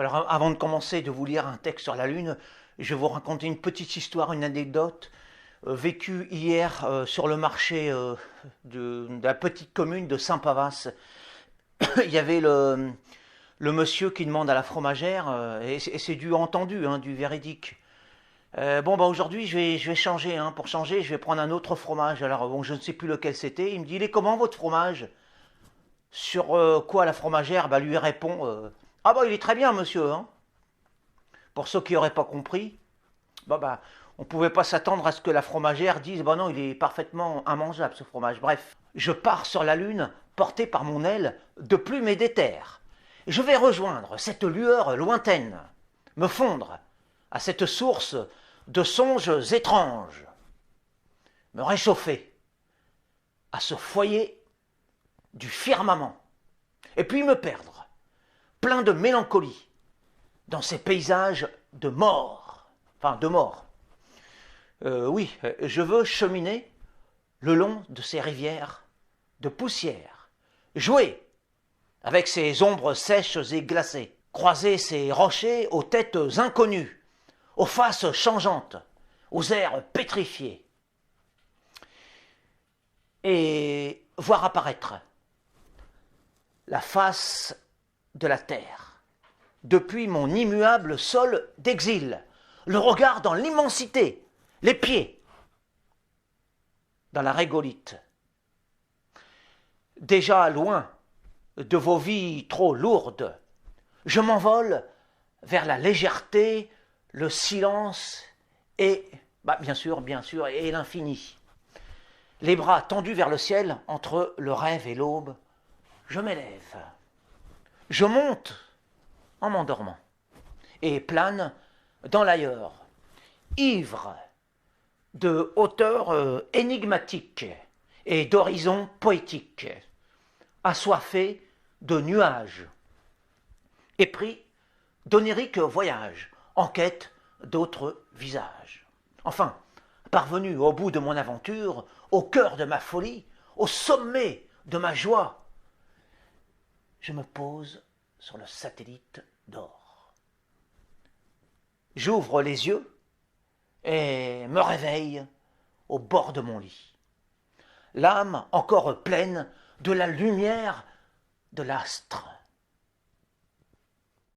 Alors, avant de commencer de vous lire un texte sur la Lune, je vais vous raconter une petite histoire, une anecdote vécue hier sur le marché de la petite commune de Saint-Pavas. Il y avait le monsieur qui demande à la fromagère, et c'est du entendu, hein, du véridique. Aujourd'hui, je vais changer, hein. Pour changer, je vais prendre un autre fromage. Alors, bon, je ne sais plus lequel c'était. Il me dit, il est comment votre fromage? Sur quoi la fromagère lui répond, ah bah il est très bien, monsieur, hein. Pour ceux qui n'auraient pas compris, on ne pouvait pas s'attendre à ce que la fromagère dise, bah non, il est parfaitement immangeable ce fromage. Bref, je pars sur la Lune, porté par mon aile de plumes et d'éther. Je vais rejoindre cette lueur lointaine, me fondre à cette source de songes étranges, me réchauffer à ce foyer du firmament, et puis me perdre, plein de mélancolie, dans ces paysages de mort. Enfin, de mort. Oui, je veux cheminer le long de ces rivières de poussière, jouer avec ces ombres sèches et glacées, croiser ces rochers aux têtes inconnues, aux faces changeantes, aux airs pétrifiés, et voir apparaître la face de la terre, depuis mon immuable sol d'exil, le regard dans l'immensité, les pieds dans la régolithe. Déjà loin de vos vies trop lourdes, je m'envole vers la légèreté, le silence et, bien sûr, et l'infini. Les bras tendus vers le ciel, entre le rêve et l'aube, je m'élève. Je monte en m'endormant et plane dans l'ailleurs, ivre de hauteurs énigmatiques et d'horizons poétiques, assoiffé de nuages, épris d'oniriques voyages, en quête d'autres visages. Enfin, parvenu au bout de mon aventure, au cœur de ma folie, au sommet de ma joie, je me pose sur le satellite d'or. J'ouvre les yeux et me réveille au bord de mon lit, l'âme encore pleine de la lumière de l'astre.